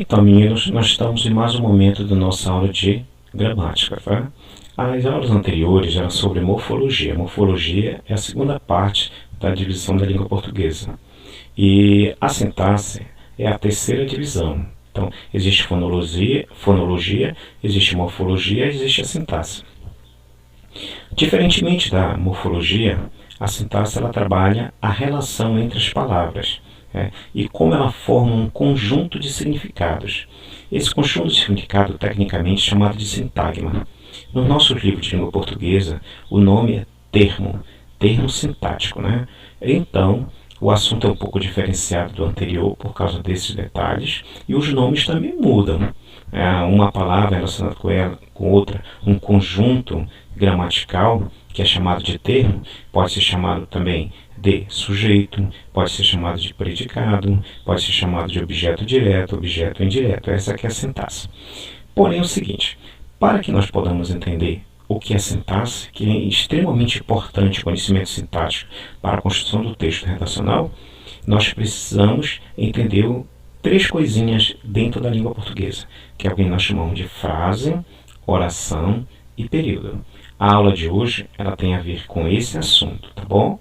Então, meninos, nós estamos em mais um momento da nossa aula de gramática, tá? As aulas anteriores eram sobre morfologia. Morfologia é a segunda parte da divisão da língua portuguesa. E a sintaxe é a terceira divisão. Então, existe fonologia, existe morfologia, existe a sintaxe. Diferentemente da morfologia, a sintaxe ela trabalha a relação entre as palavras. E como ela forma um conjunto de significados. Esse conjunto de significado tecnicamente é chamado de sintagma. No nosso livro de língua portuguesa, o nome é termo sintático. Então, o assunto é um pouco diferenciado do anterior por causa desses detalhes, e os nomes também mudam. Uma palavra relacionada com outra, um conjunto gramatical, que é chamado de termo, pode ser chamado também de sujeito, pode ser chamado de predicado, pode ser chamado de objeto direto, objeto indireto. Essa aqui é a sintaxe. Porém, é o seguinte, para que nós podamos entender o que é sintaxe, que é extremamente importante o conhecimento sintático para a construção do texto redacional, nós precisamos entender três coisinhas dentro da língua portuguesa, que é o que nós chamamos de frase, oração e período. A aula de hoje ela tem a ver com esse assunto, tá bom?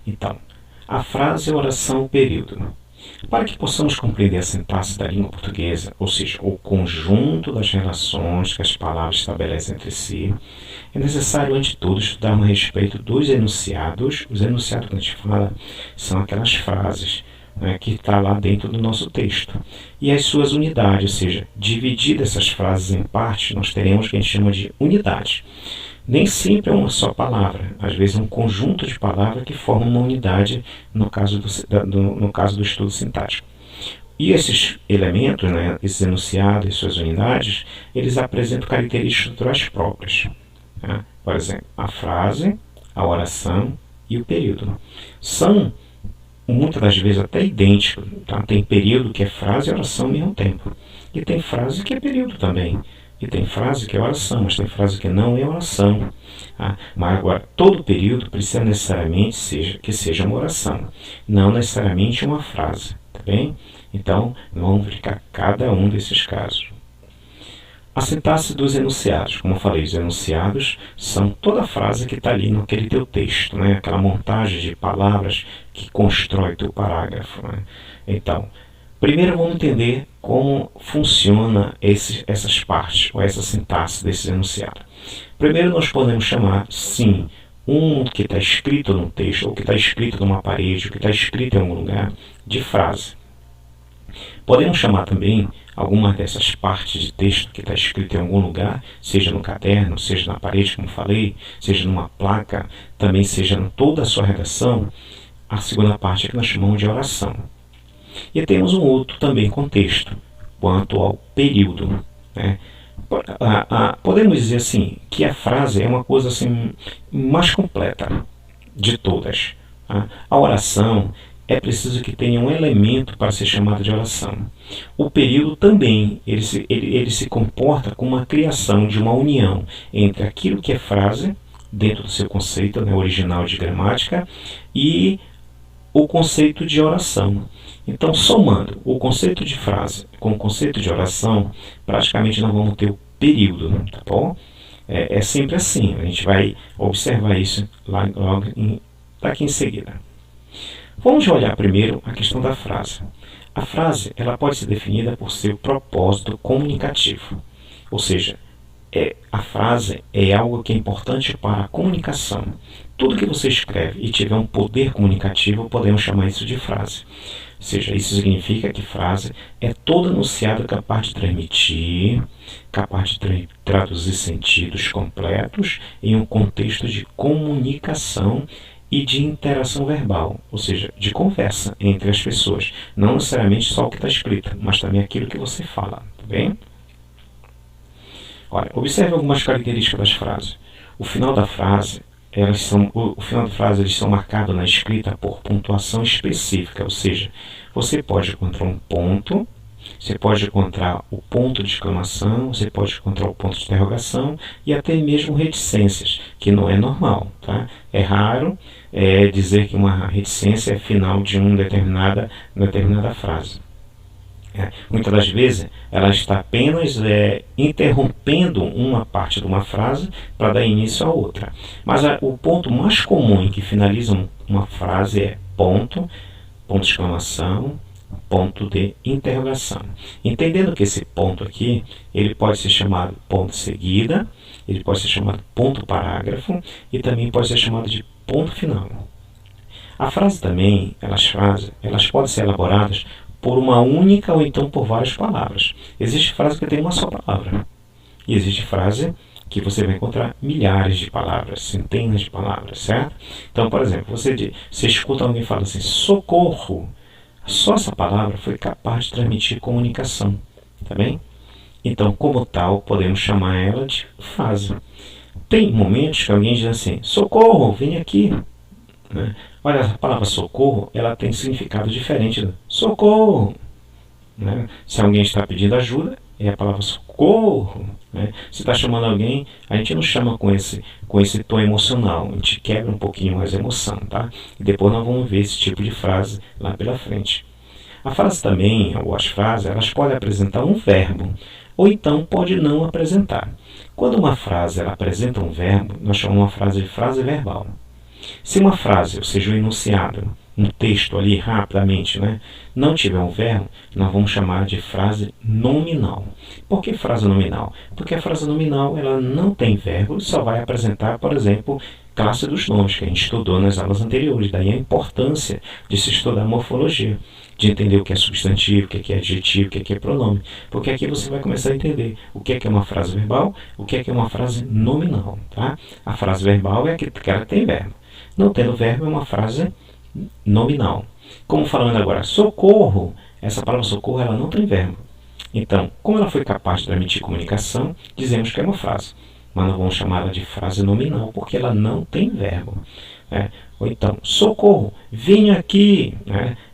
Então, a frase, oração, período. Para que possamos compreender a sintaxe da língua portuguesa, ou seja, o conjunto das relações que as palavras estabelecem entre si, é necessário, antes de tudo, estudarmos a respeito dos enunciados. Os enunciados que a gente fala são aquelas frases que está lá dentro do nosso texto. E as suas unidades, ou seja, divididas essas frases em partes, nós teremos o que a gente chama de unidade. Nem sempre é uma só palavra, às vezes é um conjunto de palavras que formam uma unidade no caso do estudo sintático. E esses elementos, esses enunciados e suas unidades, eles apresentam características estruturais próprias. Por exemplo, a frase, a oração e o período. São, muitas das vezes, até idênticos. Tem período que é frase e oração ao mesmo tempo. E tem frase que é período também. E tem frase que é oração, mas tem frase que não é oração. Mas agora, todo período precisa necessariamente que seja uma oração, não necessariamente uma frase. Tá bem? Então, vamos verificar cada um desses casos. A sintaxe dos enunciados. Como eu falei, os enunciados são toda a frase que está ali naquele teu texto, aquela montagem de palavras que constrói teu parágrafo. Então, primeiro vamos entender como funciona essas partes, ou essa sintaxe desses enunciados. Primeiro nós podemos chamar, sim, um que está escrito no texto, ou que está escrito numa parede, ou que está escrito em algum lugar, de frase. Podemos chamar também algumas dessas partes de texto que está escrito em algum lugar, seja no caderno, seja na parede, como falei, seja numa placa, também seja em toda a sua redação, a segunda parte que nós chamamos de oração. E temos um outro também contexto, quanto ao período. Podemos dizer assim, que a frase é uma coisa assim, mais completa de todas. A oração é preciso que tenha um elemento para ser chamado de oração. O período também, ele se comporta como uma criação de uma união entre aquilo que é frase, dentro do seu conceito original de gramática, e o conceito de oração. Então, somando o conceito de frase com o conceito de oração, praticamente nós vamos ter o período, tá bom? É sempre assim, a gente vai observar isso daqui em seguida. Vamos olhar primeiro a questão da frase. A frase ela pode ser definida por seu propósito comunicativo, ou seja, a frase é algo que é importante para a comunicação. Tudo que você escreve e tiver um poder comunicativo, podemos chamar isso de frase. Ou seja, isso significa que frase é todo enunciado capaz de transmitir, capaz de traduzir sentidos completos em um contexto de comunicação e de interação verbal, ou seja, de conversa entre as pessoas. Não necessariamente só o que está escrito, mas também aquilo que você fala. Tá bem? Olha, observe algumas características das frases. O final da frase, eles são marcados na escrita por pontuação específica, ou seja, você pode encontrar um ponto, você pode encontrar o ponto de exclamação, você pode encontrar o ponto de interrogação e até mesmo reticências, que não é normal. Tá? É raro dizer que uma reticência é final de uma determinada frase. Muitas das vezes ela está apenas interrompendo uma parte de uma frase para dar início a outra. Mas o ponto mais comum em que finaliza uma frase é ponto, ponto de exclamação, ponto de interrogação. Entendendo que esse ponto aqui, ele pode ser chamado ponto seguida, ele pode ser chamado ponto parágrafo e também pode ser chamado de ponto final. A frase também, elas podem ser elaboradas por uma única ou então por várias palavras. Existe frase que tem uma só palavra. E existe frase que você vai encontrar milhares de palavras, centenas de palavras, certo? Então, por exemplo, você escuta alguém falar assim, socorro. Só essa palavra foi capaz de transmitir comunicação, tá bem? Então, como tal, podemos chamar ela de frase. Tem momentos que alguém diz assim, socorro, vem aqui. Né? Olha, a palavra socorro, ela tem significado diferente. Socorro! Né? Se alguém está pedindo ajuda, é a palavra socorro. Né? Se está chamando alguém, a gente não chama com esse tom emocional, a gente quebra um pouquinho mais a emoção. Tá? E depois nós vamos ver esse tipo de frase lá pela frente. A frase também, ou as frases, elas podem apresentar um verbo, ou então pode não apresentar. Quando uma frase ela apresenta um verbo, nós chamamos uma frase de frase verbal. Se uma frase, ou seja, um enunciado, um texto ali rapidamente, não tiver um verbo, nós vamos chamar de frase nominal. Por que frase nominal? Porque a frase nominal ela não tem verbo, só vai apresentar, por exemplo, classe dos nomes, que a gente estudou nas aulas anteriores. Daí a importância de se estudar morfologia, de entender o que é substantivo, o que é adjetivo, o que é pronome. Porque aqui você vai começar a entender o que é uma frase verbal, o que é uma frase nominal. Tá? A frase verbal é aquela que ela tem verbo. Não tendo verbo é uma frase nominal. Como falando agora, socorro, essa palavra socorro ela não tem verbo. Então, como ela foi capaz de transmitir comunicação, dizemos que é uma frase. Mas não vamos chamá-la de frase nominal, porque ela não tem verbo. Ou então, socorro, venha aqui.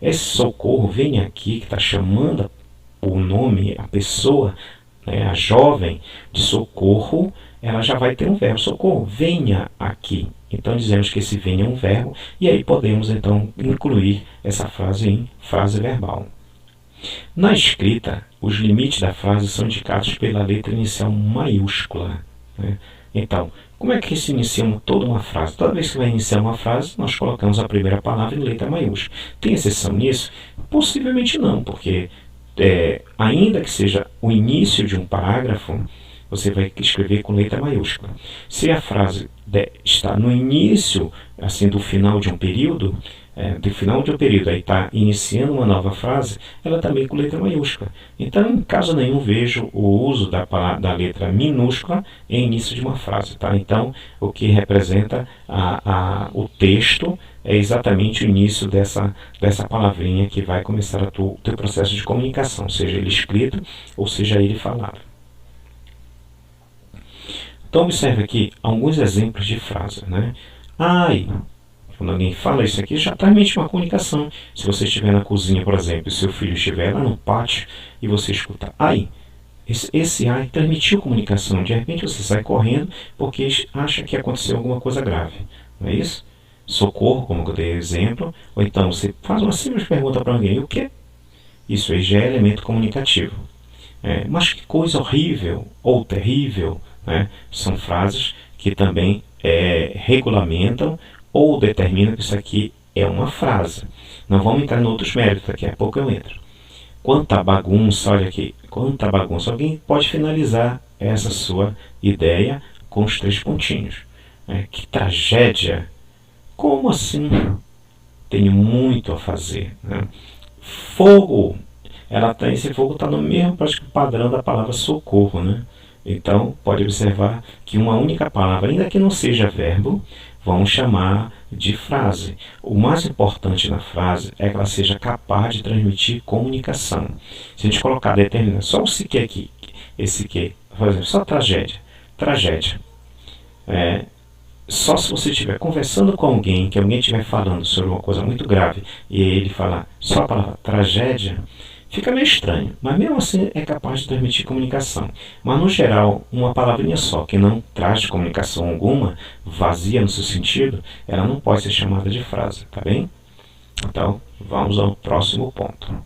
Esse socorro, venha aqui, que está chamando o nome, a pessoa, a jovem, de socorro, ela já vai ter um verbo, socorro, venha aqui. Então dizemos que esse venha é um verbo, e aí podemos então incluir essa frase em frase verbal. Na escrita, os limites da frase são indicados pela letra inicial maiúscula. Então, como é que se inicia toda uma frase? Toda vez que vai iniciar uma frase, nós colocamos a primeira palavra em letra maiúscula. Tem exceção nisso? Possivelmente não, porque ainda que seja o início de um parágrafo, você vai escrever com letra maiúscula. Se a frase está no início assim, do final de um período, aí está iniciando uma nova frase, ela também com letra maiúscula. Então, em caso nenhum, vejo o uso da letra minúscula em início de uma frase. Tá? Então, o que representa o texto é exatamente o início dessa palavrinha que vai começar o teu processo de comunicação, seja ele escrito ou seja ele falado. Então, observe aqui alguns exemplos de frase. Ai, quando alguém fala isso aqui, já transmite uma comunicação. Se você estiver na cozinha, por exemplo, e seu filho estiver lá no pátio e você escuta ai, esse ai transmitiu comunicação. De repente você sai correndo porque acha que aconteceu alguma coisa grave. Não é isso? Socorro, como eu dei exemplo. Ou então você faz uma simples pergunta para alguém, o quê? Isso aí já é elemento comunicativo. Mas que coisa horrível ou terrível. São frases que também regulamentam ou determinam que isso aqui é uma frase. Não vamos entrar em outros méritos, daqui a pouco eu entro. Quanta bagunça, olha aqui, quanta bagunça. Alguém pode finalizar essa sua ideia com os 3 pontinhos. Que tragédia! Como assim? Tenho muito a fazer. Fogo! Esse fogo está no mesmo padrão da palavra socorro. Então, pode observar que uma única palavra, ainda que não seja verbo, vamos chamar de frase. O mais importante na frase é que ela seja capaz de transmitir comunicação. Se a gente colocar determinado, só o se que aqui, esse que, por exemplo, só tragédia. Só se você estiver conversando com alguém, que alguém estiver falando sobre uma coisa muito grave, e ele falar só a palavra tragédia, fica meio estranho, mas mesmo assim é capaz de transmitir comunicação. Mas no geral, uma palavrinha só que não traz comunicação alguma, vazia no seu sentido, ela não pode ser chamada de frase, tá bem? Então, vamos ao próximo ponto.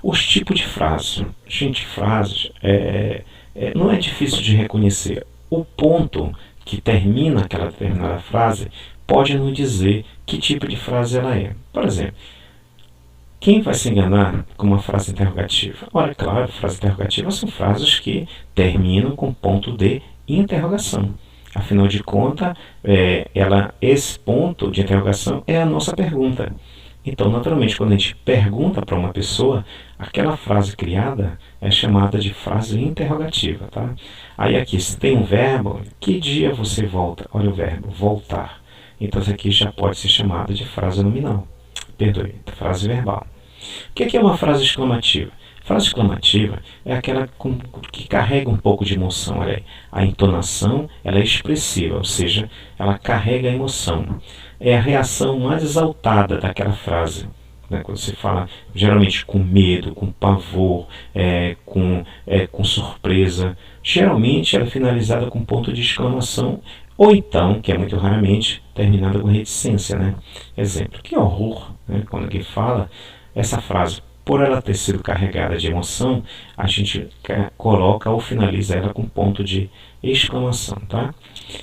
Os tipos de frases. Gente, frases não é difícil de reconhecer. O ponto que termina aquela determinada frase pode nos dizer que tipo de frase ela é. Por exemplo, quem vai se enganar com uma frase interrogativa? Ora, claro, frases interrogativas são frases que terminam com ponto de interrogação. Afinal de contas, esse ponto de interrogação é a nossa pergunta. Então, naturalmente, quando a gente pergunta para uma pessoa, aquela frase criada é chamada de frase interrogativa. Tá? Aí aqui, se tem um verbo, que dia você volta? Olha o verbo, voltar. Então, isso aqui já pode ser chamado de frase nominal. Perdoe, frase verbal. O que é uma frase exclamativa? Frase exclamativa é aquela que carrega um pouco de emoção. Olha aí, a entonação ela é expressiva, ou seja, ela carrega a emoção. É a reação mais exaltada daquela frase. Quando você fala, geralmente com medo, com pavor, com surpresa, geralmente ela é finalizada com ponto de exclamação, ou então, que é muito raramente, terminada com reticência. Né? Exemplo, que horror! Né? Quando alguém fala essa frase, por ela ter sido carregada de emoção, a gente coloca ou finaliza ela com ponto de exclamação. Tá?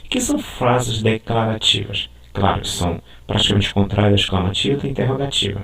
Que são frases declarativas? Claro, são praticamente contrárias à exclamativa e interrogativa.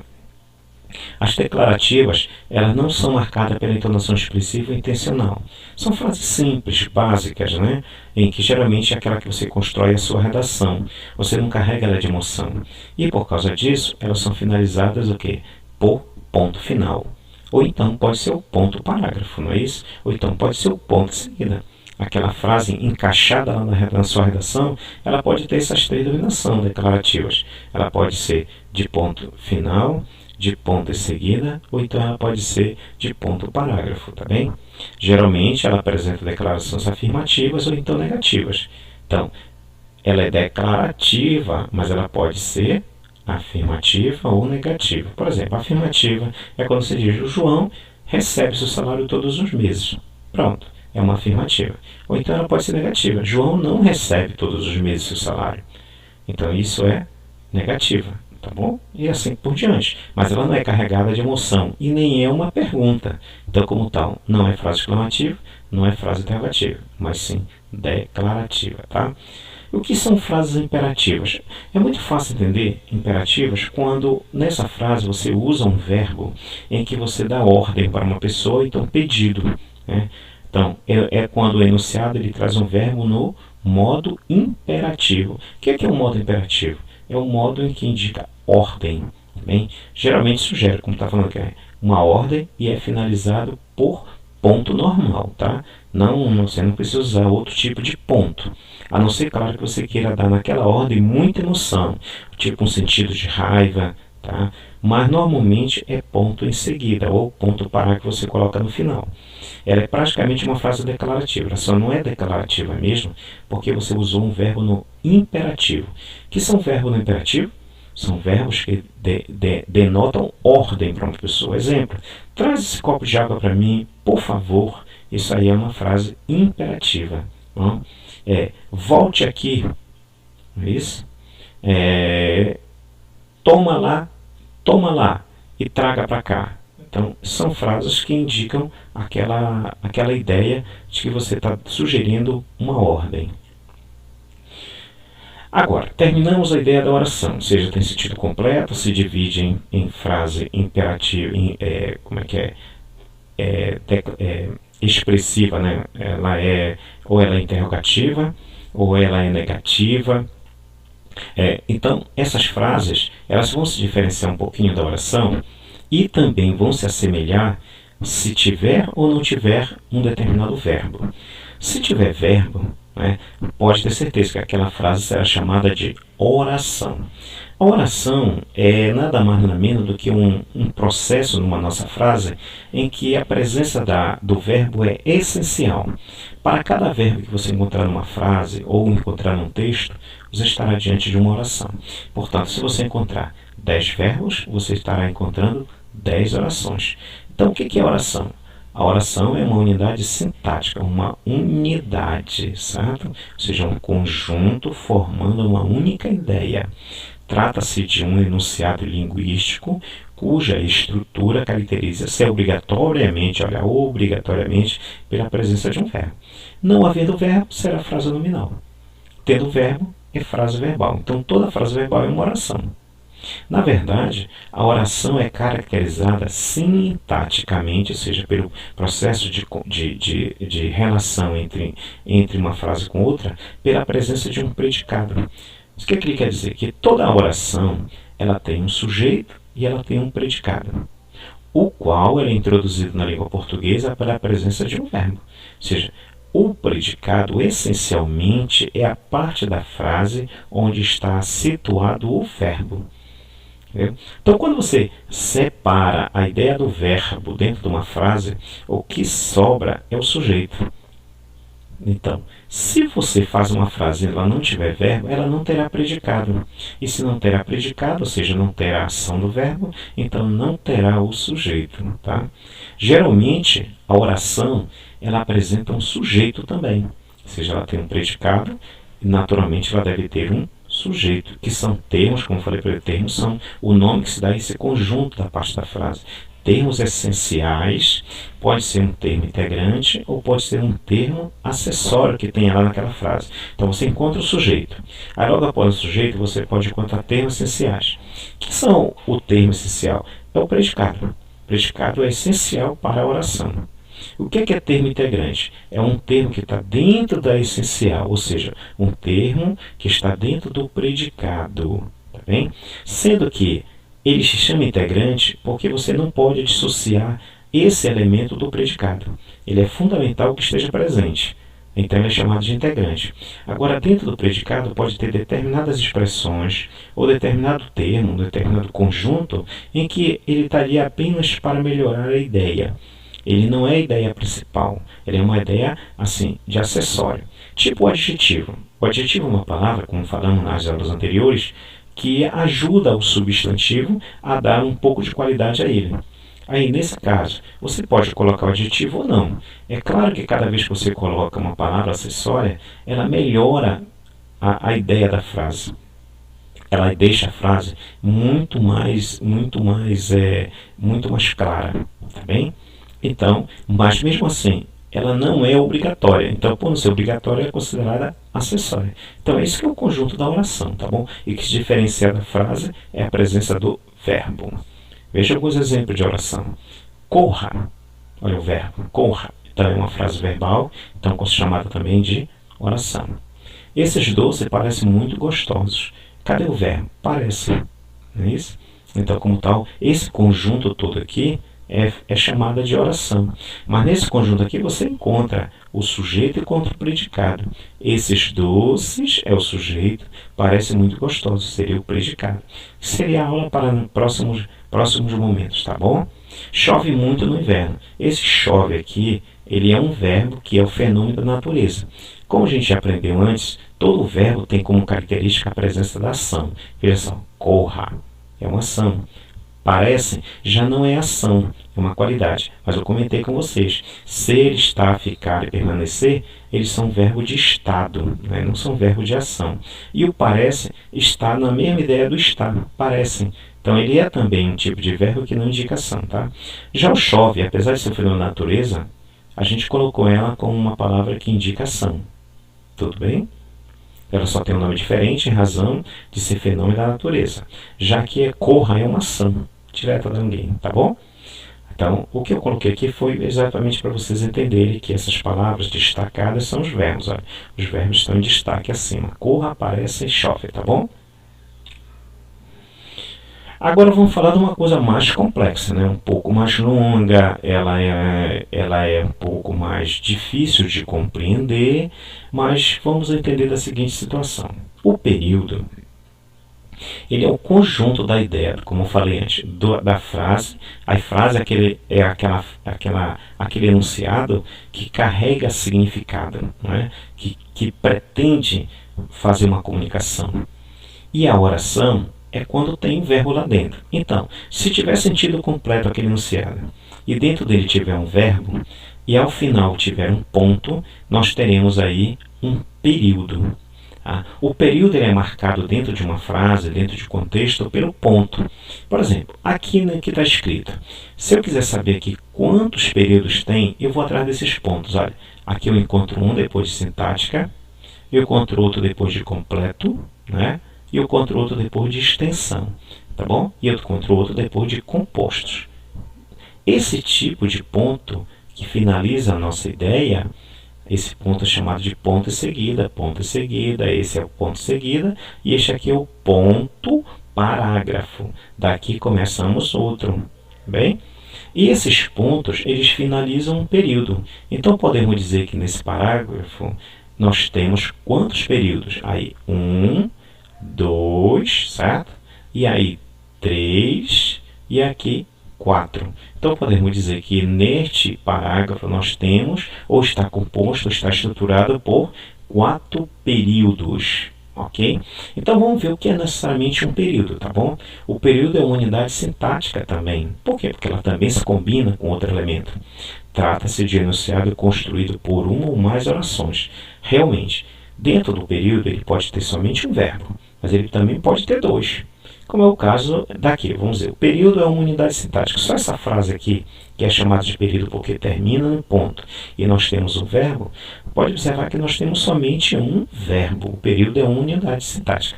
As declarativas, elas não são marcadas pela entonação expressiva e intencional. São frases simples, básicas, né? Em que geralmente é aquela que você constrói a sua redação. Você não carrega ela de emoção. E por causa disso, elas são finalizadas o quê? Por ponto final. Ou então pode ser o ponto parágrafo, não é isso? Ou então pode ser o ponto de seguida. Aquela frase encaixada lá na sua redação, ela pode ter essas três denominações declarativas. Ela pode ser de ponto final, de ponto em seguida, ou então ela pode ser de ponto parágrafo, tá bem? Geralmente ela apresenta declarações afirmativas ou então negativas. Então, ela é declarativa, mas ela pode ser afirmativa ou negativa. Por exemplo, afirmativa é quando você diz: o João recebe seu salário todos os meses. Pronto, é uma afirmativa. Ou então ela pode ser negativa: João não recebe todos os meses seu salário. Então isso é negativa, tá bom? E assim por diante. Mas ela não é carregada de emoção e nem é uma pergunta. Então, como tal, não é frase exclamativa, não é frase interrogativa, mas sim declarativa, tá? O que são frases imperativas? É muito fácil entender imperativas quando nessa frase você usa um verbo em que você dá ordem para uma pessoa, então pedido. Né? Então, é quando o enunciado ele traz um verbo no modo imperativo. O que é um modo imperativo? É um modo em que indica ordem. Bem? Geralmente sugere, como está falando, que é uma ordem e é finalizado por ponto normal, tá? Você não precisa usar outro tipo de ponto. A não ser, claro, que você queira dar naquela ordem muita emoção, tipo um sentido de raiva, tá? Mas normalmente é ponto em seguida, ou ponto parar que você coloca no final. Ela é praticamente uma frase declarativa, ela só não é declarativa mesmo, porque você usou um verbo no imperativo. Que são verbos no imperativo? São verbos que denotam ordem para uma pessoa. Exemplo: traz esse copo de água para mim, por favor. Isso aí é uma frase imperativa. Não? Volte aqui. Não é isso? Toma lá e traga para cá. Então, são frases que indicam aquela ideia de que você está sugerindo uma ordem. Agora, terminamos a ideia da oração, ou seja, tem sentido completo, se divide em frase imperativa, expressiva, né? Ou ela é interrogativa, ou ela é negativa. Então, essas frases, elas vão se diferenciar um pouquinho da oração e também vão se assemelhar se tiver ou não tiver um determinado verbo. Se tiver verbo, né, pode ter certeza que aquela frase será chamada de oração. A oração é nada mais nada menos do que um processo numa nossa frase em que a presença do verbo é essencial. Para cada verbo que você encontrar numa frase ou encontrar num texto, você estará diante de uma oração. Portanto, se você encontrar 10 verbos, você estará encontrando 10 orações. Então, o que é oração? A oração é uma unidade sintática, uma unidade, certo? Ou seja, um conjunto formando uma única ideia. Trata-se de um enunciado linguístico cuja estrutura caracteriza-se obrigatoriamente, pela presença de um verbo. Não havendo verbo, será frase nominal. Tendo verbo, é frase verbal. Então, toda frase verbal é uma oração. Na verdade, a oração é caracterizada sintaticamente, ou seja, pelo processo de relação entre uma frase com outra, pela presença de um predicado. O que ele quer dizer? Que toda oração ela tem um sujeito e ela tem um predicado, o qual é introduzido na língua portuguesa pela presença de um verbo. Ou seja, o predicado essencialmente é a parte da frase onde está situado o verbo. Então, quando você separa a ideia do verbo dentro de uma frase, o que sobra é o sujeito. Então, se você faz uma frase e ela não tiver verbo, ela não terá predicado. E se não terá predicado, ou seja, não terá ação do verbo, então não terá o sujeito. Tá? Geralmente, a oração ela apresenta um sujeito também. Ou seja, ela tem um predicado e naturalmente ela deve ter um sujeito, que são termos, como eu falei para ele, termos são o nome que se dá a esse conjunto da parte da frase. Termos essenciais, pode ser um termo integrante ou pode ser um termo acessório que tem lá naquela frase. Então você encontra o sujeito. Aí logo após o sujeito você pode encontrar termos essenciais. O que são o termo essencial? É o predicado. O predicado é essencial para a oração. O que é termo integrante? É um termo que está dentro da essencial, ou seja, um termo que está dentro do predicado. Tá bem? Sendo que ele se chama integrante porque você não pode dissociar esse elemento do predicado. Ele é fundamental que esteja presente. Então ele é chamado de integrante. Agora, dentro do predicado pode ter determinadas expressões ou determinado termo, um determinado conjunto em que ele estaria apenas para melhorar a ideia. Ele não é a ideia principal, ele é uma ideia assim, de acessório. Tipo o adjetivo. O adjetivo é uma palavra, como falamos nas aulas anteriores, que ajuda o substantivo a dar um pouco de qualidade a ele. Aí, nesse caso, você pode colocar o adjetivo ou não. É claro que cada vez que você coloca uma palavra acessória, ela melhora a ideia da frase. Ela deixa a frase muito mais clara, tá bem? Então, mas mesmo assim, ela não é obrigatória. Então, por não ser obrigatória, é considerada acessória. Então, é isso que é o conjunto da oração, tá bom? E que se diferencia da frase é a presença do verbo. Veja alguns exemplos de oração. Corra. Olha o verbo, corra. Então, é uma frase verbal, então chamada também de oração. Esses doces parecem muito gostosos. Cadê o verbo? Parece. Não é isso? Então, como tal, esse conjunto todo aqui é chamada de oração. Mas nesse conjunto aqui você encontra o sujeito e encontra o predicado. Esses doces é o sujeito, parece muito gostoso, seria o predicado. Seria a aula para próximos momentos, tá bom? Chove muito no inverno. Esse chove aqui, ele é um verbo que é o fenômeno da natureza. Como a gente já aprendeu antes, todo verbo tem como característica a presença da ação. Veja só, corra, é uma ação. Parece, já não é ação, é uma qualidade. Mas eu comentei com vocês, ser, estar, ficar e permanecer, eles são verbo de estado, né? Não são verbo de ação. E o parece está na mesma ideia do estar, parecem. Então ele é também um tipo de verbo que não indica ação, tá? Já o chove, apesar de ser um fenômeno da natureza, a gente colocou ela como uma palavra que indica ação. Tudo bem? Ela só tem um nome diferente em razão de ser fenômeno da natureza. Já que corra é uma ação direta de alguém, tá bom? Então, o que eu coloquei aqui foi exatamente para vocês entenderem que essas palavras destacadas são os verbos. Olha. Os verbos estão em destaque acima. Corra, aparece e chove, tá bom? Agora vamos falar de uma coisa mais complexa, né? Um pouco mais longa, ela é um pouco mais difícil de compreender, mas vamos entender da seguinte situação. O período, ele é o conjunto da ideia, como eu falei antes, da frase. A frase é aquele enunciado que carrega significado, não é? que pretende fazer uma comunicação. E a oração é quando tem verbo lá dentro. Então, se tiver sentido completo aquele enunciado e dentro dele tiver um verbo e ao final tiver um ponto, nós teremos aí um período. O período ele é marcado dentro de uma frase, dentro de contexto, pelo ponto. Por exemplo, aqui está escrito, se eu quiser saber aqui quantos períodos tem, eu vou atrás desses pontos. Olha, aqui eu encontro um depois de sintática, eu encontro outro depois de completo, né? E eu encontro outro depois de extensão, tá bom? E eu encontro outro depois de compostos. Esse tipo de ponto que finaliza a nossa ideia, esse ponto é chamado de ponto e seguida, esse é o ponto e seguida, e este aqui é o ponto parágrafo. Daqui começamos outro, bem? E esses pontos, eles finalizam um período. Então, podemos dizer que nesse parágrafo, nós temos quantos períodos? Aí, 1, 2, certo? E aí, 3, e aqui, 4. Então, podemos dizer que neste parágrafo nós temos, ou está composto, ou está estruturado por 4 períodos. Ok? Então, vamos ver o que é necessariamente um período, tá bom? O período é uma unidade sintática também. Por quê? Porque ela também se combina com outro elemento. Trata-se de enunciado construído por uma ou mais orações. Realmente, dentro do período, ele pode ter somente um verbo, mas ele também pode ter 2. Como é o caso daqui, vamos dizer, o período é uma unidade sintática. Só essa frase aqui, que é chamada de período porque termina no ponto, e nós temos um verbo, pode observar que nós temos somente um verbo. O período é uma unidade sintática.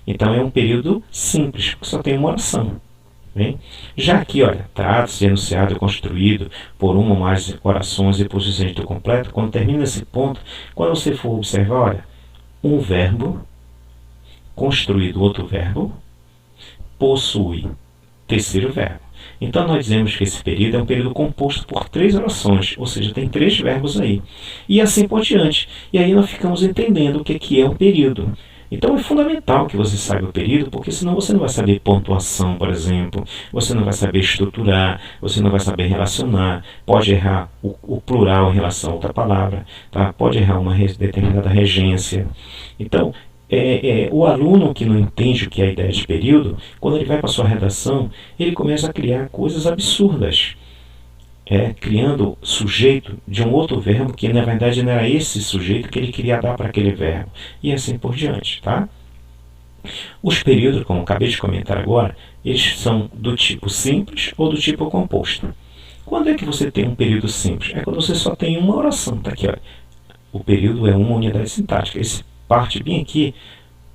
Então é um período simples, porque só tem uma oração. Bem? Já aqui, olha, trata-se de enunciado construído por uma ou mais orações e posições do completo. Quando termina esse ponto, quando você for observar, olha, um verbo, construído outro verbo, possui terceiro verbo. Então, nós dizemos que esse período é um período composto por 3 orações, ou seja, tem 3 verbos aí. E assim por diante. E aí nós ficamos entendendo o que é um período. Então, é fundamental que você saiba o período, porque senão você não vai saber pontuação, por exemplo, você não vai saber estruturar, você não vai saber relacionar, pode errar o plural em relação a outra palavra, tá? Pode errar uma determinada regência. Então, o aluno que não entende o que é a ideia de período, quando ele vai para a sua redação, ele começa a criar coisas absurdas, criando sujeito de um outro verbo que na verdade não era esse sujeito que ele queria dar para aquele verbo, e assim por diante, tá? Os períodos, como acabei de comentar agora, eles são do tipo simples ou do tipo composto. Quando é que você tem um período simples? É quando você só tem uma oração, tá aqui, olha. O período é uma unidade sintática. Esse parte bem aqui,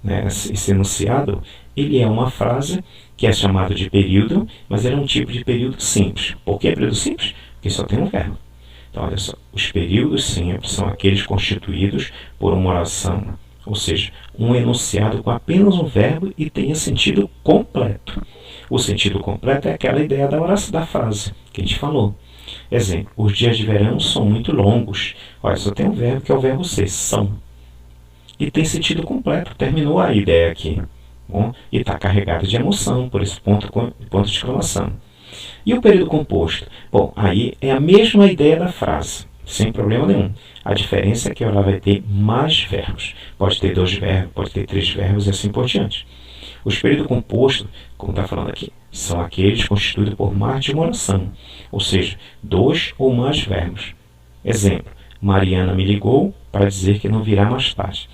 né, esse enunciado, ele é uma frase que é chamado de período, mas ele é um tipo de período simples. Por que período simples? Porque só tem um verbo. Então, olha só, os períodos simples são aqueles constituídos por uma oração, ou seja, um enunciado com apenas um verbo e tenha sentido completo. O sentido completo é aquela ideia da oração, da frase que a gente falou. Exemplo, os dias de verão são muito longos. Olha, só tem um verbo que é o verbo ser, são. E tem sentido completo, terminou a ideia aqui. Bom, e está carregado de emoção, por esse ponto de exclamação. E o período composto? Bom, aí é a mesma ideia da frase, sem problema nenhum. A diferença é que ela vai ter mais verbos. Pode ter 2 verbos, pode ter 3 verbos e assim por diante. Os períodos compostos, como está falando aqui, são aqueles constituídos por mais de uma oração, ou seja, 2 ou mais verbos. Exemplo, Mariana me ligou para dizer que não virá mais tarde.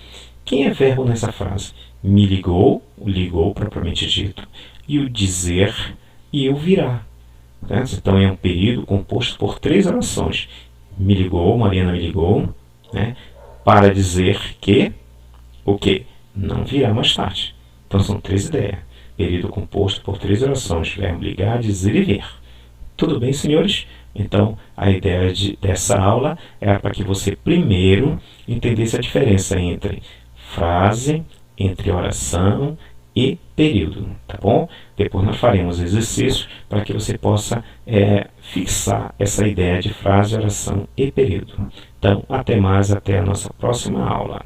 Quem é verbo nessa frase? Me ligou, o ligou propriamente dito, e o dizer e o virá. Então é um período composto por 3 orações. Me ligou, Mariana me ligou, né, para dizer que o que? Não virá mais tarde. Então são 3 ideias. Período composto por 3 orações. Verbo ligar, dizer e vir. Tudo bem, senhores? Então, a ideia dessa aula era para que você primeiro entendesse a diferença entre frase, entre oração e período, tá bom? Depois nós faremos exercícios para que você possa fixar essa ideia de frase, oração e período. Então, até mais, até a nossa próxima aula.